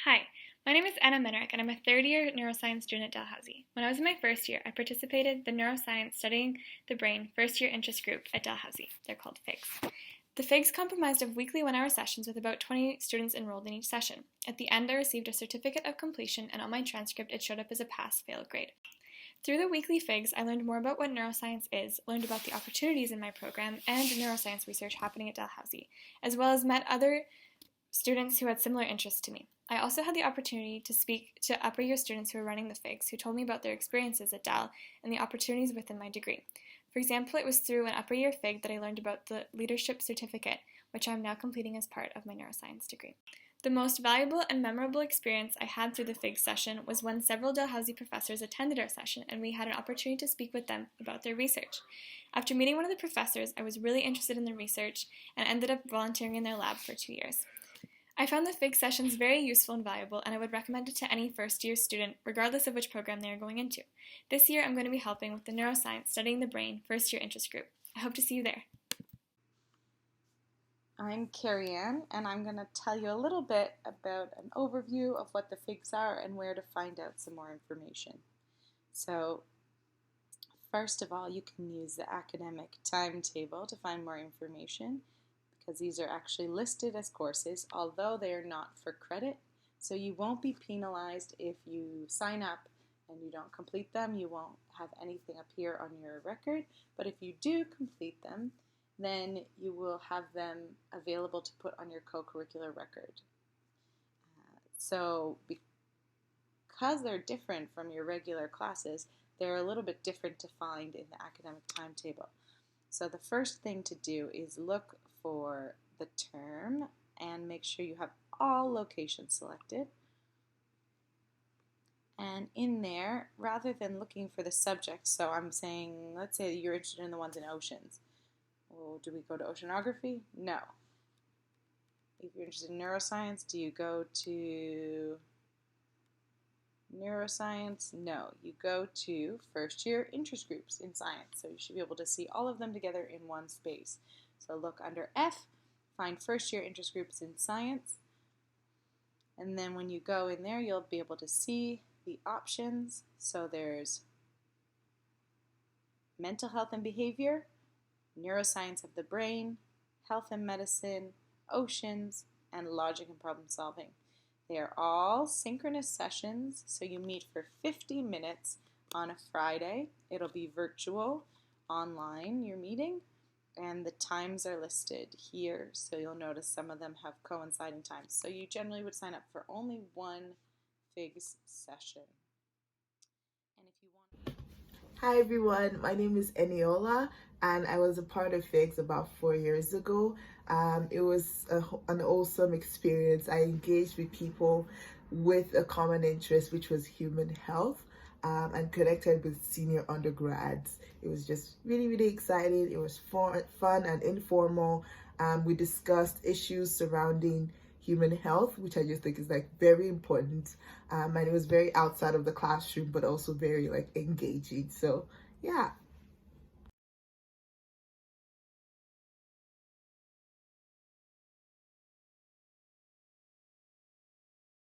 Hi, my name is Anna Menrick, and I'm a third-year neuroscience student at Dalhousie. When I was in my first year, I participated in the Neuroscience Studying the Brain first-year interest group at Dalhousie. They're called FIGS. The FIGS comprised of weekly one-hour sessions with about 20 students enrolled in each session. At the end, I received a certificate of completion, and on my transcript, it showed up as a pass-fail grade. Through the weekly FIGS, I learned more about what neuroscience is, learned about the opportunities in my program, and neuroscience research happening at Dalhousie, as well as met other students who had similar interests to me. I also had the opportunity to speak to upper year students who were running the FIGS who told me about their experiences at Dal and the opportunities within my degree. For example, it was through an upper year FIG that I learned about the leadership certificate, which I am now completing as part of my neuroscience degree. The most valuable and memorable experience I had through the FIG session was when several Dalhousie professors attended our session and we had an opportunity to speak with them about their research. After meeting one of the professors, I was really interested in the research and ended up volunteering in their lab for 2 years. I found the FIG sessions very useful and valuable, and I would recommend it to any first-year student, regardless of which program they are going into. This year, I'm going to be helping with the Neuroscience Studying the Brain first-year interest group. I hope to see you there. I'm Carrie Ann, and I'm going to tell you a little bit about an overview of what the FIGs are and where to find out some more information. So, first of all, you can use the academic timetable to find more information, because these are actually listed as courses, although they are not for credit. So you won't be penalized if you sign up and you don't complete them. You won't have anything appear on your record. But if you do complete them, then you will have them available to put on your co-curricular record. So because they're different from your regular classes, they're a little bit different to find in the academic timetable. So the first thing to do is look for the term and make sure you have all locations selected. And in there, rather than looking for the subject, so I'm saying, let's say you're interested in the ones in oceans. Well, do we go to oceanography? No. If you're interested in neuroscience, do you go to neuroscience? No. You go to first year interest groups in science. So you should be able to see all of them together in one space. So look under F, find first year interest groups in science. And then when you go in there, you'll be able to see the options. So there's mental health and behavior, neuroscience of the brain, health and medicine, oceans, and logic and problem solving. They are all synchronous sessions, so you meet for 50 minutes on a Friday. It'll be virtual, online, your meeting, and the times are listed here, so you'll notice some of them have coinciding times. So you generally would sign up for only one FIGS session. And if you want... Hi everyone, my name is Eniola and I was a part of FIGS about 4 years ago. It was an awesome experience. I engaged with people with a common interest, which was human health, and connected with senior undergrads. It was just really exciting. It was fun and informal. We discussed issues surrounding human health, which I just think is like very important, and it was very outside of the classroom but also very like engaging. So yeah.